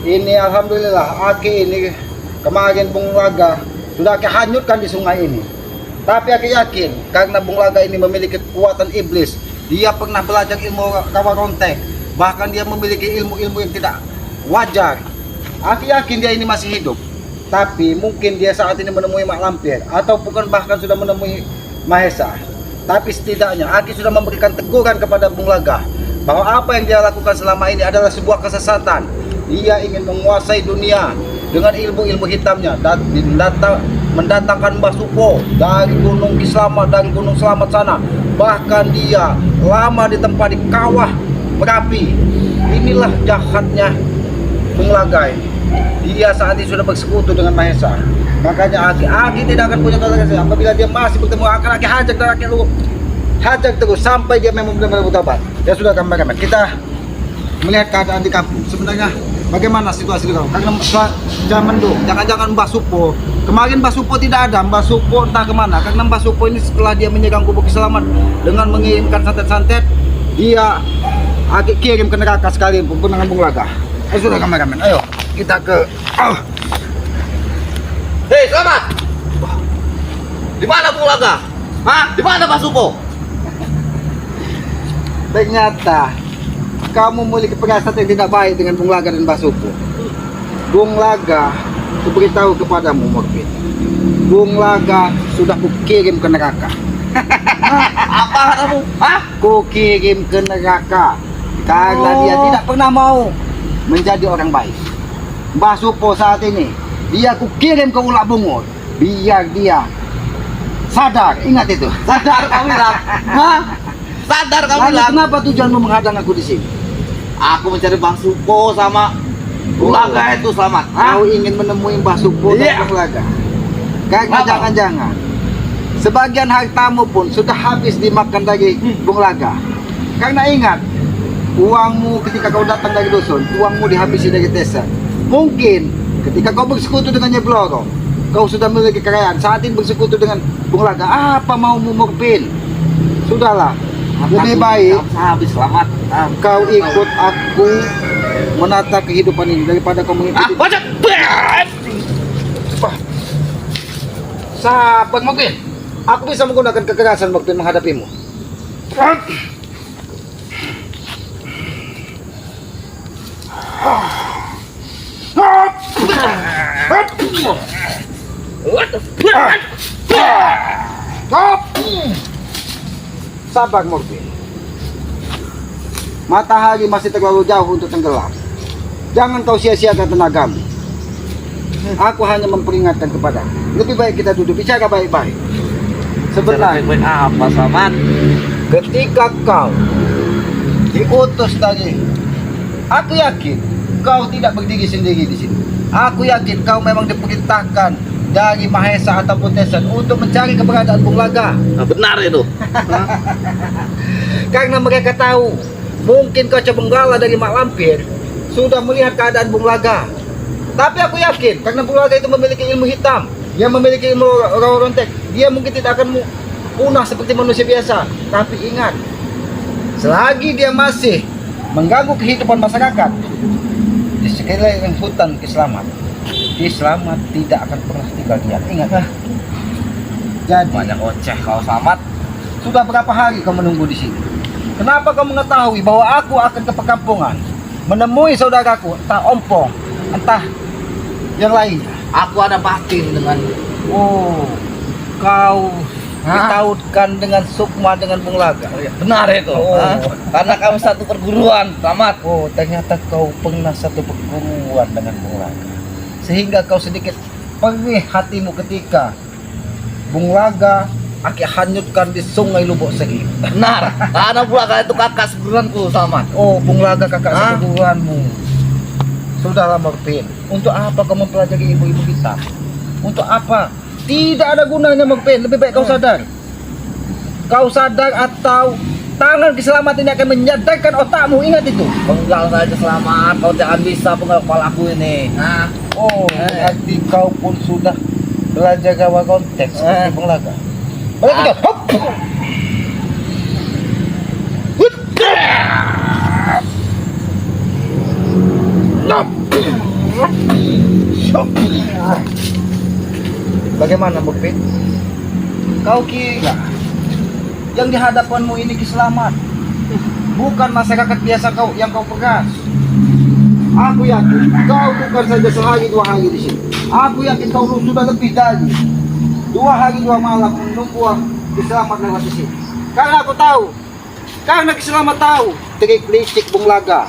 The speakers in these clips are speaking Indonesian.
Ini alhamdulillah Aki ini kemarin Bung Laga sudah Aki hanyutkan di sungai ini. Tapi Aki yakin karena Bung Laga ini memiliki kekuatan iblis. Dia pernah belajar ilmu kawarontek, bahkan dia memiliki ilmu-ilmu yang tidak wajar. Aki yakin dia ini masih hidup. Tapi mungkin dia saat ini menemui mak lampir atau bukan bahkan sudah menemui Mahesa. Tapi setidaknya Aki sudah memberikan teguran kepada Bung Laga bahwa apa yang dia lakukan selama ini adalah sebuah kesesatan. Dia ingin menguasai dunia dengan ilmu-ilmu hitamnya dan mendatangkan Mbah Supo dari Gunung Kislamat, dari Gunung Selamat sana. Bahkan dia lama ditempa di kawah Merapi. Inilah jahatnya Bung Laga ini. Dia saat ini sudah bersekutu dengan Mahesa. Makanya Aki tidak akan punya toleransi apabila dia masih bertemu akan Aki hajar dan Aki lu hajar terus sampai dia memang benar-benar bertobat. Ya sudah kameramen, kita melihat keadaan di kampung. Sebenarnya bagaimana situasi di kampung? Karena zaman dulu, jangan-jangan Mbah Supo. Kemarin Mbah Supo tidak ada, Mbah Supo entah kemana. Karena Mbah Supo ini setelah dia menyerang Kubu Kislamat dengan mengirimkan santet-santet, dia Aki kirim ke neraka sekali dengan Bung Laga. Sudah kameramen, ayo kita ke. Hei, Selamat! Di mana Bung Laga? Hah? Di mana Mbah Supo? Ternyata kamu memiliki perasaan yang tidak baik dengan Bung Laga dan Mbah Supo. Bung Laga, aku beritahu kepadamu, Morfin. Bung Laga sudah kukirim ke neraka. Apa kamu? Hah? Kukirim ke neraka karena dia tidak pernah mau menjadi orang baik. Mbah Supo saat ini dia kukirim ke Ulak Bungur biar dia sadar. Ingat itu. Sadar kau bilang? Hah? Sadar kau Lalu bilang? kenapa tujuanmu menghadang aku di sini? Aku mencari Bang Supo sama Bung Laga itu Selamat. Hah? Kau ingin menemui Mbah Supo dan Iya. Bung Laga? Karena Apa? jangan-jangan sebagian hartamu pun sudah habis dimakan dari Bung Laga. Karena ingat, uangmu ketika kau datang dari dusun, uangmu dihabisi dari desa. Mungkin ketika kau bersekutu dengan Nyai Blorong, kau sudah memiliki kekayaan. Saat ini bersekutu dengan Bung Laga, apa maumu Morfin? Sudahlah, lebih baik habis Selamat. kau ikut aku menata kehidupan ini daripada kau mengikuti. Bacot! Sahabat Morfin, aku bisa menggunakan kekerasan waktu menghadapimu. Sabar Morfin. Matahari masih terlalu jauh untuk tenggelam. Jangan kau sia-siakan tenagamu. Aku hanya memperingatkan kepada. Lebih baik kita duduk bicara baik-baik. Sebenarnya apa Selamat? ketika kau diutus dari, aku yakin kau tidak berdiri sendiri di sini. Aku yakin kau memang diperintahkan dari Mahesa ataupun Tesan untuk mencari keberadaan Bung Laga. Nah, benar itu. Karena mereka tahu mungkin kau Benggala dari Mak Lampir sudah melihat keadaan Bung Laga. Tapi aku yakin karena Bung Laga itu memiliki ilmu hitam, dia memiliki ilmu rawa-rontek, dia mungkin tidak akan punah seperti manusia biasa. Tapi ingat, selagi dia masih mengganggu kehidupan masyarakat di sekeliling hutan Kislamat, Kislamat tidak akan pernah tinggal diam. Ingat. Jadi Banyak oceh kau Selamat. sudah berapa hari kau menunggu di sini? Kenapa kau mengetahui bahwa aku akan ke perkampungan menemui saudaraku, entah Ompong, entah yang lainnya? Aku ada batin dengan Oh, kau ditautkan dengan Sukma dengan Bung Laga. benar itu. Oh. Hah? Karena kami satu perguruan Selamat. Oh, ternyata kau pernah satu perguruan dengan Bung Laga. Sehingga kau sedikit perih hatimu ketika Bung Laga Aki hanyutkan di sungai Lubuk Segi. Benar. Karena Bung Laga itu kakak sebulanku Selamat. Oh, Bung Laga kakak Hah? seperguruanmu. Sudahlah Morfin, untuk apa kau mempelajari ilmu-ilmu hitam? Untuk apa? Tidak ada gunanya Morfin, lebih baik kau sadar. Kau sadar atau tangan keselamatan ini akan menyadarkan otakmu, ingat itu. Penggal saja Selamat. Kau jangan bisa penggal kepalaku ini. Nah, Oh, berarti kau pun sudah belajar gawa konteks seperti Bung Laga. Boleh kita? Hop! Hut! Bagaimana Mukmin? Kau kira yang di hadapanmu ini kiselamat, bukan masyarakat biasa yang kau pegas. Aku yakin kau bukan saja sehari dua hari di sini. Aku yakin kau sudah lebih dari 2 hari 2 malam menunggu kiselamat lewat di sini. Karena aku tahu, karena kiselamat tahu trik licik Bung Laga.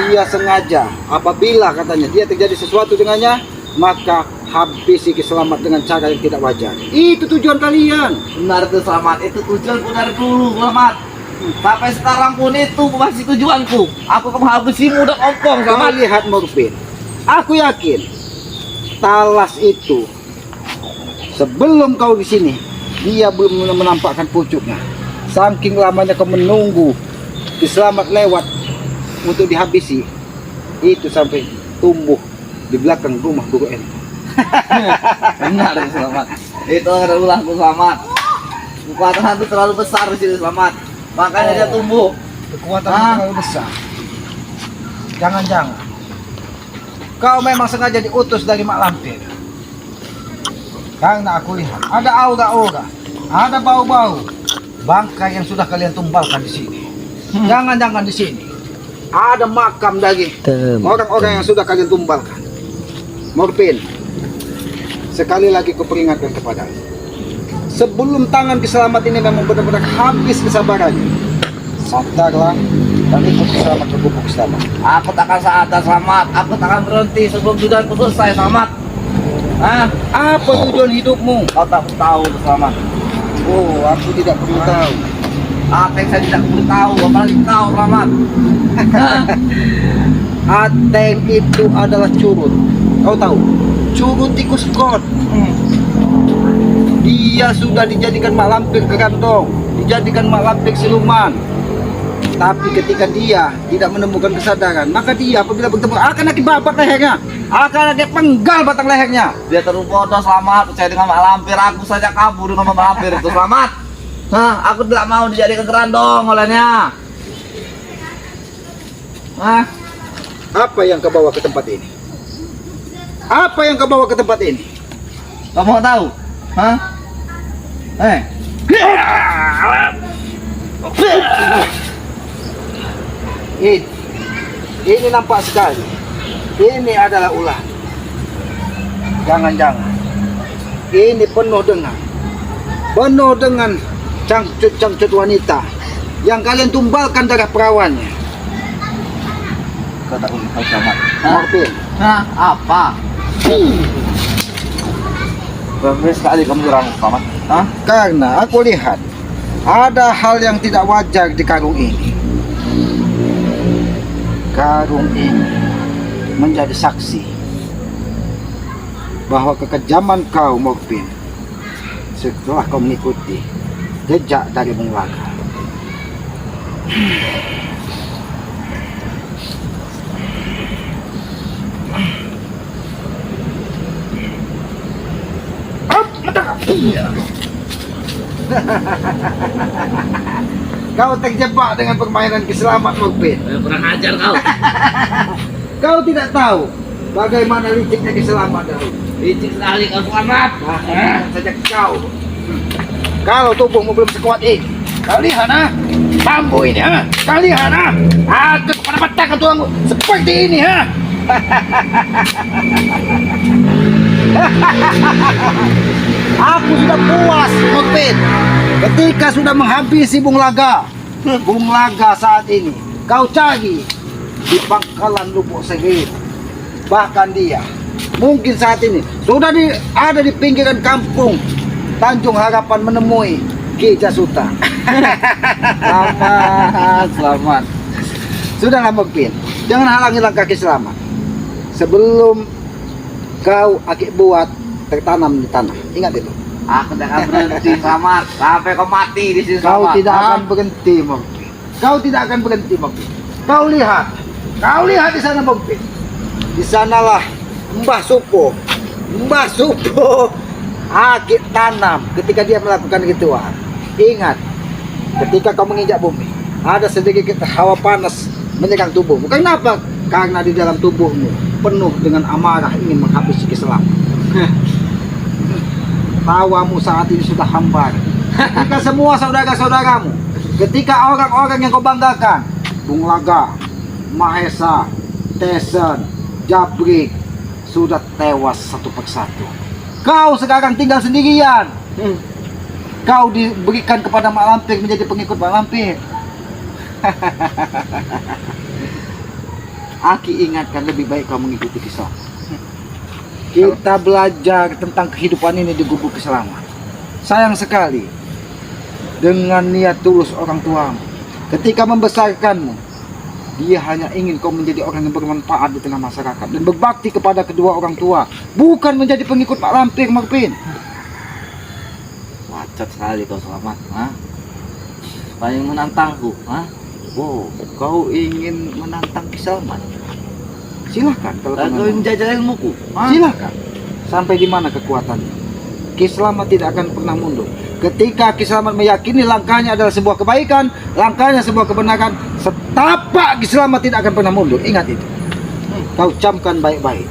Dia sengaja apabila katanya dia terjadi sesuatu dengannya, maka habisi kiselamat dengan cara yang tidak wajar. Itu tujuan kalian. Benar tuh Selamat, itu tujuanku dari dulu Selamat. Sampai sekarang pun itu masih tujuanku. Aku akan menghabisimu dan ompong Kau Selamat. lihat Morfin, aku yakin Talas itu sebelum kau di sini dia belum menampakkan pucuknya. Saking lamanya kau menunggu kiselamat lewat untuk dihabisi, itu sampai tumbuh di belakang rumah Guru Ento. Benar tuh Selamat. Itu adalah ulahku Selamat. Kekuatan hantu terlalu besar di sini Selamat. Makanya dia tumbuh. Kekuatan terlalu besar. Jangan-jangan kau memang sengaja diutus dari Mak Lampir. Karena aku lihat ada aura-aura, ada bau-bau bangkai yang sudah kalian tumbalkan di sini. Jangan-jangan di sini ada makam dari orang-orang yang sudah kalian tumbalkan. Morfin, sekali lagi kuperingatkan kepadamu. Sebelum tangan kiselamat ini memang benar-benar habis kesabarannya, sadarlah dan ikut kiselamat ke gubuk kiselamat. Aku takkan sadar Selamat. Aku takkan berhenti sebelum tujuanku selesai Selamat. Apa tujuan hidupmu? Kau tak tahu Selamat. Oh, aku tidak perlu tahu. Apa yang saya tidak perlu tahu, apalagi kau Selamat. Ateng itu adalah curut. Kau tahu? Curut tikus god. Dia sudah dijadikan mak lampir kegantong, dijadikan mak lampir siluman. Tapi ketika dia tidak menemukan kesadaran, maka dia apabila bertemu akan lagi babat lehernya, akan lagi penggal batang lehernya. Dia terlalu bodoh Selamat. Percaya dengan mak lampir, aku saja kabur dengan mak lampir itu Selamat. Aku tidak mau dijadikan kerandong olehnya. Apa yang kau bawa ke tempat ini? Apa yang kau bawa ke tempat ini? Kau mau tahu? Ini nampak sekali. Ini adalah ulah. Jangan-jangan ini penuh dengan cangcut-cangcut wanita yang kalian tumbalkan darah perawannya. Kau tak boleh tahu Selamat. Morfin, Apa? Berani sekali kamu dirangkul Selamat. karena aku lihat ada hal yang tidak wajar di karung ini. Karung ini menjadi saksi bahwa kekejaman kau Morfin setelah kau mengikuti jejak dari Bung Laga. Kau terjebak dengan permainan kiselamat Morfin. Kurang ajar kau. Kau tidak tahu bagaimana liciknya kiselamat dahulu. Licik sekali kau Selamat. Sejak kau kalau tubuhmu belum sekuat ini, kau lihat bambu ini kau lihat aku pada patahkan tulangmu seperti ini Aku sudah puas Morfin ketika sudah menghabisi Bung Laga. Bung Laga saat ini kau cari di pangkalan Lubuk Segit. Bahkan dia mungkin saat ini sudah ada di pinggiran kampung Tanjung Harapan menemui Ki Jasuta. Selamat. Sudahlah Morfin, jangan halangi langkah Kiselamat sebelum kau akik buat tertanam di tanah. Ingat itu. Aku tidak akan berhenti Selamat sampai kau mati di sini Kau Selamat. tidak akan berhenti Morfin. Kau tidak akan berhenti Morfin. Kau lihat di sana Morfin. Di sanalah Mbah Supo akik tanam ketika dia melakukan ritual. Ingat, ketika kau menginjak bumi, ada sedikit hawa panas menyerang tubuhmu. Kenapa? Karena di dalam tubuhmu penuh dengan amarah ingin menghabisi Islam. Tawamu saat ini sudah hambar. Ketika semua saudara-saudaramu, ketika orang-orang yang kau banggakan, Bung Laga, Mahesa, Tesen, Jabrik, sudah tewas satu persatu. Kau sekarang tinggal sendirian. Kau diberikan kepada Mak Lampir menjadi pengikut Mak Lampir. Aki ingatkan lebih baik kau mengikuti kisah. Kita belajar tentang kehidupan ini di gubuk keselamatan. Sayang sekali dengan niat tulus orang tuamu, ketika membesarkanmu, dia hanya ingin kau menjadi orang yang bermanfaat di tengah masyarakat dan berbakti kepada kedua orang tua, bukan menjadi pengikut Mak Lampir, Marpin. Wacat sekali kau Selamat, Banyak menantangku, Oh, kau ingin menantang Kiselamat? Silahkan kalau Dan kau kau menjajah ilmuku, silahkan. Sampai di mana kekuatannya? Kiselamat tidak akan pernah mundur. Ketika Kiselamat meyakini langkahnya adalah sebuah kebaikan, langkahnya sebuah kebenaran, setapak Kiselamat tidak akan pernah mundur. Ingat itu. Kau camkan baik-baik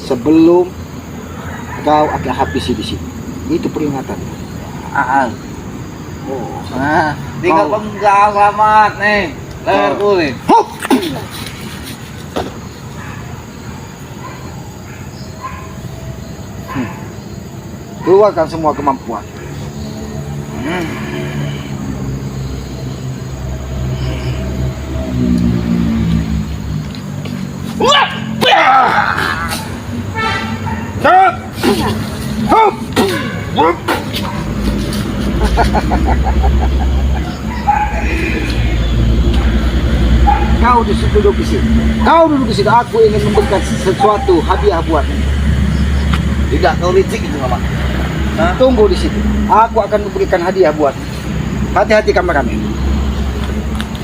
sebelum kau akan habisi di sini. Itu peringatan. Oh, tinggal Kau- penggal Selamat nih, leherku nih. hop! Keluarkan semua kemampuan. Kau duduk di sini. Kau duduk di sini. Aku ingin memberikan sesuatu hadiah buatmu. Tidak, kau licik itu Selamat. Tunggu di situ. Aku akan memberikan hadiah buatmu. Hati-hati kameramen.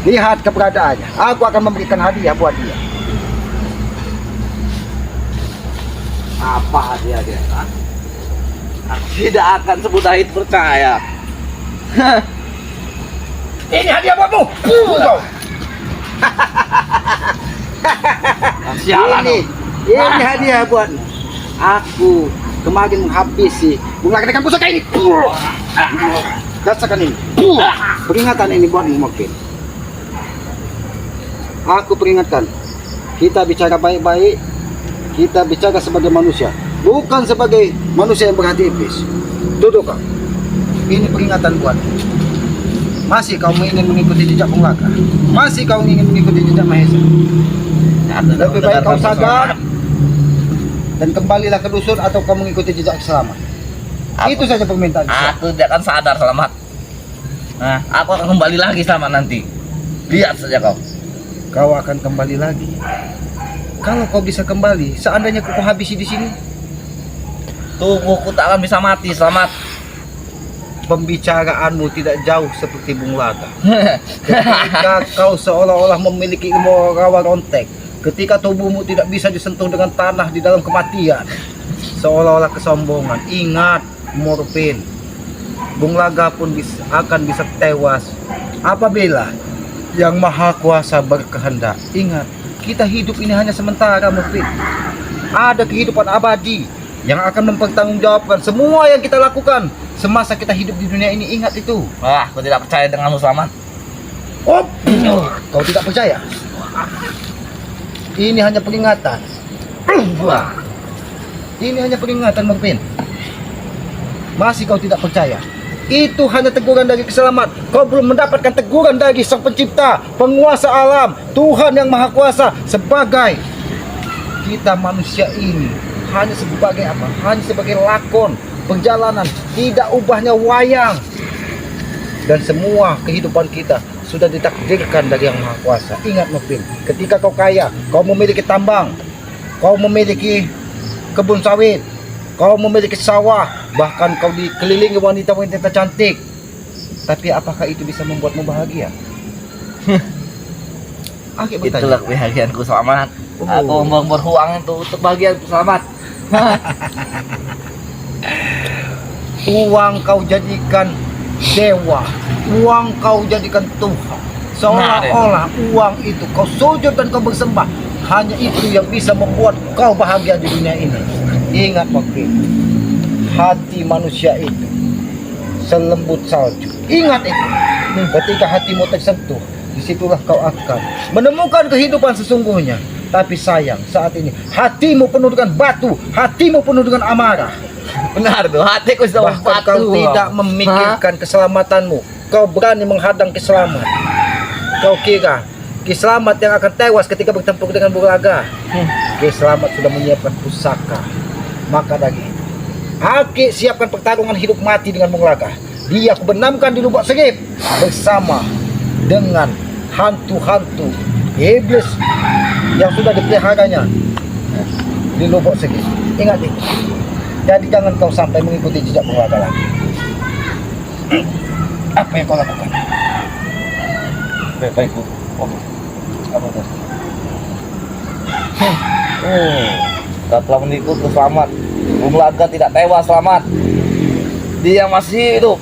Lihat keberadaannya. Aku akan memberikan hadiah buat dia. Apa hadiah dia? Aku tidak akan semudah itu percaya. Ini hadiah buatmu. Sialan Ini hadiah buatmu. Aku kemarin menghabisi menggunakan ikan pusaka ini. Rasakan ini. Peringatan ini buatmu, Mokin. Aku peringatkan. Kita bicara baik-baik. Kita bicara sebagai manusia, bukan sebagai manusia yang berhati iblis. Duduk kau. Ini peringatan buatmu. Masih kau ingin mengikuti jejak Bung Laga? Masih kau ingin mengikuti jejak Mahesa? Lebih baik kau sadar dan kembalilah ke dusun atau kau mengikuti jejak Selamat. Itu saja permintaan saya. Aku tidak akan sadar Selamat. Aku akan kembali lagi Selamat nanti. Lihat saja kau. Kau akan kembali lagi. Kalau kau bisa kembali, seandainya kau habisi di sini, Tubuhku tak akan bisa mati Selamat. pembicaraanmu tidak jauh seperti Bung Laga. Ketika kau seolah-olah memiliki ilmu rawa rontek, ketika tubuhmu tidak bisa disentuh dengan tanah di dalam kematian, seolah-olah kesombongan. Ingat, Morfin, Bung Laga pun akan bisa tewas apabila Yang Maha Kuasa berkehendak. Ingat, kita hidup ini hanya sementara, Morfin. Ada kehidupan abadi yang akan mempertanggungjawabkan semua yang kita lakukan semasa kita hidup di dunia ini. Ingat itu. Aku tidak percaya denganmu Selamat. Oh, kau tidak percaya? Ini hanya peringatan. Ini hanya peringatan, Morfin. Masih kau tidak percaya? Itu hanya teguran dari Kiselamat. Kau belum mendapatkan teguran dari Sang Pencipta, penguasa alam, Tuhan yang Maha Kuasa. Sebagai kita manusia ini hanya sebagai apa? Hanya sebagai lakon perjalanan, tidak ubahnya wayang. Dan semua kehidupan kita sudah ditakdirkan dari Yang Maha Kuasa. Ingat, Morfin, ketika kau kaya, kau memiliki tambang, kau memiliki kebun sawit, kau memiliki sawah, bahkan kau dikelilingi wanita-wanita cantik. Tapi apakah itu bisa membuatmu bahagia? Aku bertanya. Itulah kebahagiaanku Selamat. Oh. Aku berjuang itu untuk bahagiaanku Selamat. Uang kau jadikan dewa, uang kau jadikan Tuhan. Seolah-olah uang itu kau sujud dan kau bersembah hanya itu yang bisa membuat kau bahagia di dunia ini. Ingat Makpin, hati manusia itu selembut salju. Ingat itu. Ketika hatimu tersentuh, disitulah kau akan menemukan kehidupan sesungguhnya. Tapi sayang, saat ini hatimu penuh dengan batu, hatimu penuh dengan amarah. Benar tuh, hatiku sudah Bahkan kau tidak memikirkan keselamatanmu. Kau berani menghadang Kiselamat. Kau kira Kiselamat yang akan tewas ketika bertempur dengan Bulaga. Kiselamat sudah menyiapkan pusaka. Maka dari itu, Aki siapkan pertarungan hidup mati dengan Bulaga. Dia aku benamkan di lubuk segip bersama dengan hantu-hantu iblis yang sudah dipeliharanya di lubuk segip. Ingat itu. Jadi jangan kau sampai mengikuti jejak Bulaga lagi. Apa yang kau lakukan? Baik, Bu. Apa itu? Kau telah menipu Selamat. Bung Laga tidak tewas, Selamat. Dia masih hidup.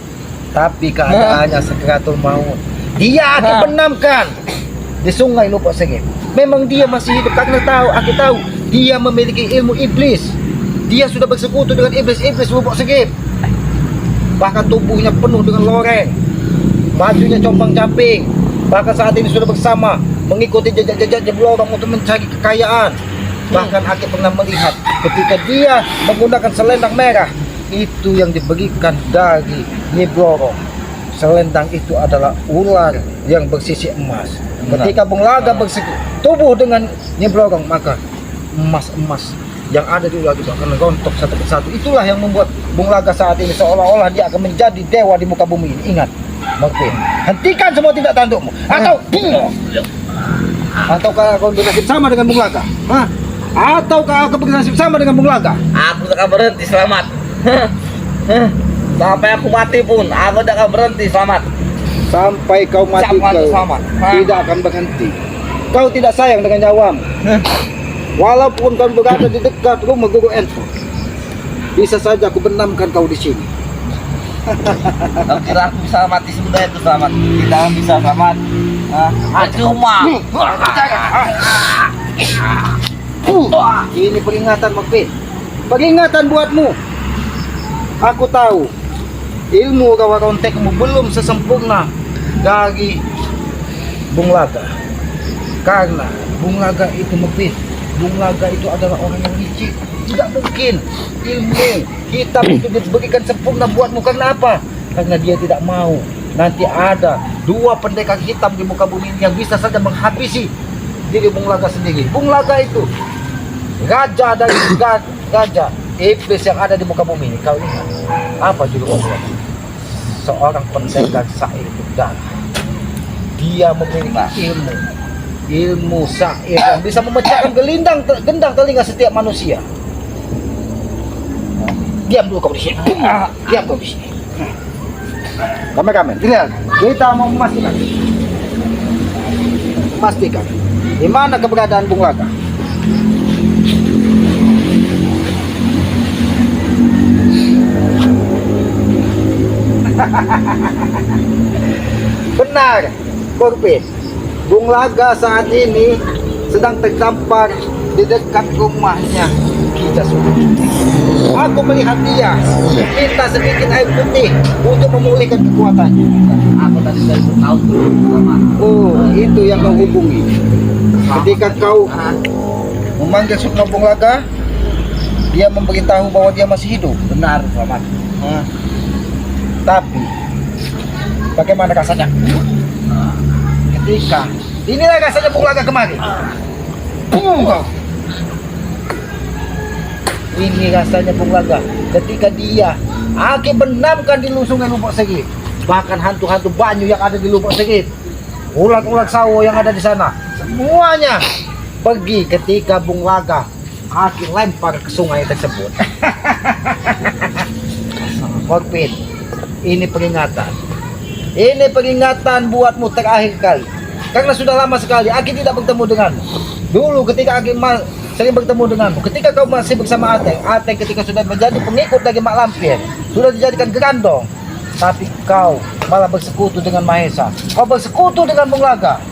Tapi keadaannya sekiratul maut. Dia akan benamkan di sungai lubuk segip. Memang dia masih hidup karena aku tahu dia memiliki ilmu iblis. Dia sudah bersekutu dengan iblis-iblis lubuk segip. Bahkan tubuhnya penuh dengan loreng, bajunya compang-camping. Bahkan saat ini sudah bersama mengikuti jejak-jejak Nyeblorong untuk mencari kekayaan. Bahkan Aki pernah melihat ketika dia menggunakan selendang merah itu yang diberikan dari Nyeblorong. Selendang itu adalah ular yang bersisi emas. Ketika Bung Laga bersetubuh dengan Nyeblorong, maka emas-emas yang ada di ular itu akan rontok satu persatu. Itulah yang membuat Bung Laga saat ini seolah-olah dia akan menjadi dewa di muka bumi ini. Ingat, Makpin, hentikan semua tindak tandukmu ataukah kau bernasib sama dengan Bung Laga? Ataukah kau bernasib sama dengan Bung Laga? Aku tak akan berhenti, Selamat. Sampai aku mati pun, aku tidak akan berhenti, Selamat. Sampai kau mati kau Selamat. tidak akan berhenti. Kau tidak sayang dengan nyawamu. Walaupun kau berada di dekat rumah Guru Enfu, bisa saja aku benamkan kau di sini. Kau kira aku bisa mati semudah itu, Selamat? Tidak akan bisa, Selamat. Cuma. Ini peringatan, Makpin. Peringatan buatmu. Aku tahu ilmu kawarontekmu belum sesempurna dari Bung Laga. Karena Bung Laga itu Makpin, Bung Laga itu adalah orang yang licik. Tidak mungkin ilmu hitam itu diberikan sempurna buatmu. Karena apa? Karena dia tidak mau nanti ada dua pendekar hitam di muka bumi yang bisa saja menghabisi diri Bung Laga sendiri. Bung Laga itu raja dari raja iblis yang ada di muka bumi ini. Kau ingat apa judul Bung Laga? Seorang pendekar sair darah. Dia memiliki ilmu sair yang bisa memecahkan gendang telinga setiap manusia. Diam dulu kau di sini. Diam kau di sini. Kameramen, lihat. Kita mau memastikan di mana keberadaan Bung Laga. Benar, Korpin. Bung Laga saat ini sedang terdampar di dekat rumahnya Ki Jasura. Aku melihat dia minta sedikit air putih untuk memulihkan kekuatannya. Aku tadi sudah tahu, Selamat. Oh, itu yang kau hubungi. Ketika kau memanggil Sukma Bung Laga, dia memberitahu bahwa dia masih hidup. Benar, Selamat. Tapi bagaimana rasanya? Ketika inilah rasanya Bung Laga kemarin. Ini rasanya Bung Laga ketika dia Aki benamkan di sungai lubuk segip. Bahkan hantu-hantu banyu yang ada di lubuk segip, ulat-ulat sawo yang ada di sana, semuanya pergi ketika Bung Laga Aki lempar ke sungai tersebut. Korpin, ini peringatan. Ini peringatan buatmu terakhir kali. Karena sudah lama sekali Aki tidak bertemu denganmu. Dulu ketika Aki sering bertemu denganmu, ketika kau masih bersama Ateng ketika sudah menjadi pengikut dari Mak Lampir, sudah dijadikan gerandong. Tapi kau malah bersekutu dengan Mahesa. Kau bersekutu dengan Bung Laga.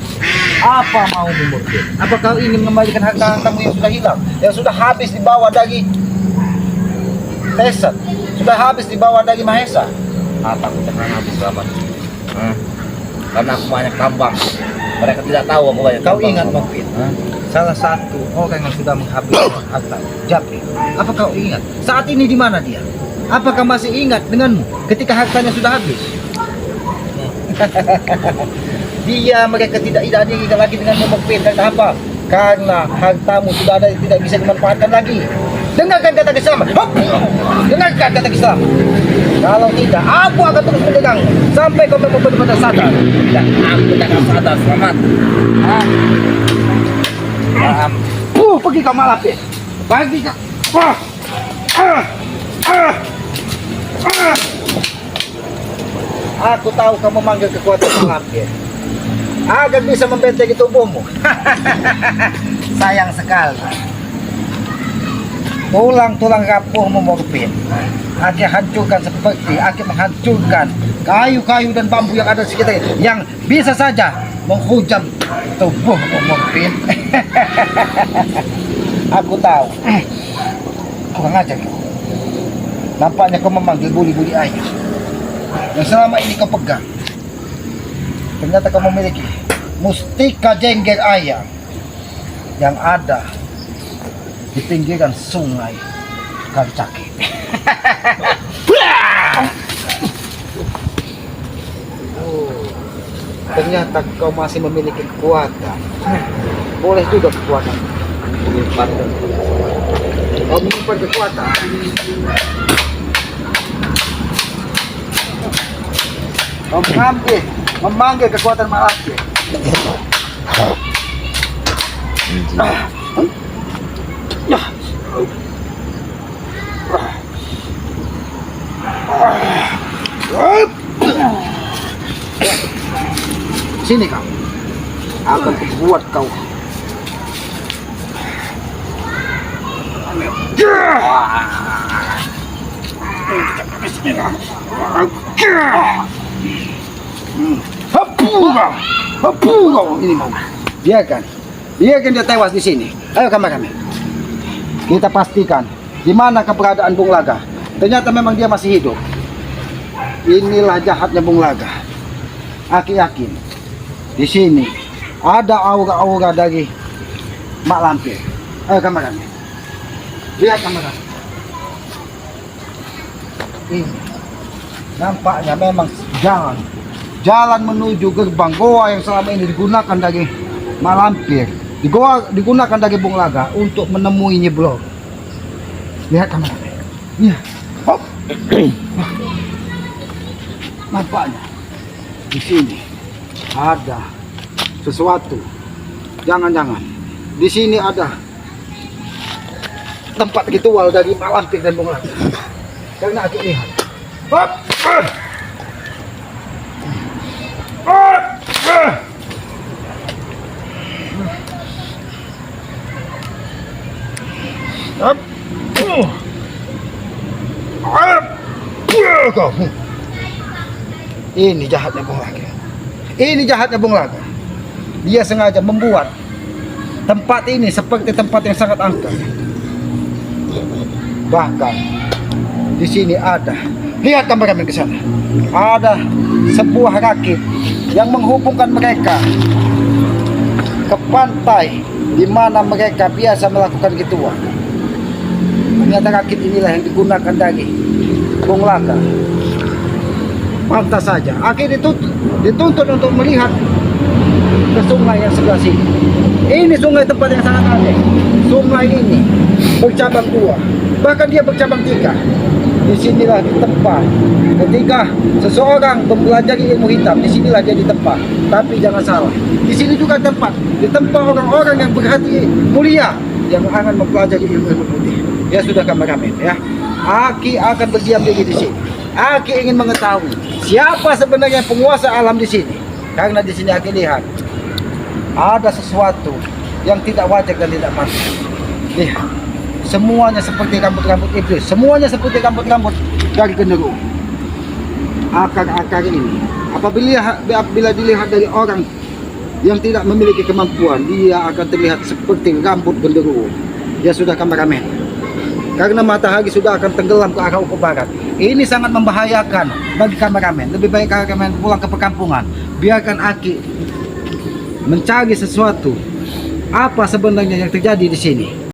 Apa mau Murpin? Apa kau ingin mengembalikan harta-hartamu yang sudah hilang, yang sudah habis dibawa dari Teset, sudah habis dibawa dari Mahesa? Apa aku tenang habis selamat? Karena aku banyak tambang. Mereka tidak tahu aku banyak Kau tambang, ingat Selamat. Murpin? Salah satu orang yang sudah menghabiskan harta Japri. Apa kau ingat? Saat ini di mana dia? Apakah masih ingat denganmu ketika hartanya sudah habis? Dia mereka tidak ingat lagi dengan Murpin. Karena apa? Karena hartamu sudah ada tidak bisa dimanfaatkan lagi. Dengarkan kata Islam. Dengarkan kata Islam. Kalau tidak, aku akan terus mendengar sampai kau memang benar-benar sadar. Dan aku tidak sadar Selamat. Paham. Pergi kau Malampir. Pergi kau. Aku tahu kamu memanggil kekuatan Malampir agar bisa membentengi tubuhmu. Sayang sekali. Tulang-tulang rapuhmu Murpin akan hancurkan seperti akan menghancurkan kayu-kayu dan bambu yang ada di sekitar yang bisa saja menghujam tubuhmu Murpin. Aku tahu. Kurang ajar kau. Nampaknya kau memanggil buli-buli ayam yang selama ini kau pegang. Ternyata kau memiliki mustika jengger ayam yang ada di pinggiran sungai Kancaki. Ternyata kau masih memiliki kekuatan. Boleh juga kekuatan. Kau menyimpan kekuatan. Kau memanggil kekuatan Malampir. Sini kau. Akan kubuat kau. Ini mau. Biarkan dia tewas di sini. Ayo kami. Kita pastikan di mana keberadaan Bung Laga. Ternyata memang dia masih hidup. Inilah jahatnya Bung Laga. Aki yakin di sini ada aura-aura dari Mak Lampir. Ayo kami. Lihat kami. Ini nampaknya memang jalan menuju gerbang goa yang selama ini digunakan dari Mak Lampir. Digunakan dari Bung Laga untuk menemui Nyi Blok. Lihat kami. Iya. Hop. Nampaknya di sini ada sesuatu. Jangan-jangan di sini ada tempat ritual dari Mak Lampir dan Bung Laga. Karena aku lihat. Hop. Ini jahatnya Bung Laga. Ini jahatnya Bung Laga. Dia sengaja membuat tempat ini seperti tempat yang sangat angker. Bahkan di sini ada, lihat kameramen ke sana. Ada sebuah rakit yang menghubungkan mereka ke pantai di mana mereka biasa melakukan ritual. Ternyata rakit inilah yang digunakan dari Bung Laga. Pantas saja Aki dituntut untuk melihat ke sungai yang sebelah sini. Ini sungai tempat yang sangat aneh. Sungai ini bercabang dua, bahkan dia bercabang tiga. Disinilah tempat ketika seseorang mempelajari ilmu hitam, disinilah dia ditempa. Tapi jangan salah, di sini juga tempat ditempa orang-orang yang berhati mulia yang akan mempelajari ilmu putih. Ya sudah kameramen ya. Aki akan berdiam diri di sini. Aki ingin mengetahui siapa sebenarnya penguasa alam di sini. Karena di sini Aki lihat ada sesuatu yang tidak wajar dan tidak pantas. Lihat, semuanya seperti rambut-rambut iblis, semuanya seperti rambut-rambut dari genderuwo. Akar-akar ini apabila dilihat dari orang yang tidak memiliki kemampuan, dia akan terlihat seperti rambut genderuwo. Dia sudah kameramen. Karena matahari sudah akan tenggelam ke arah ufuk barat. Ini sangat membahayakan bagi kameramen. Lebih baik kameramen pulang ke perkampungan. Biarkan Aki mencari sesuatu. Apa sebenarnya yang terjadi di sini?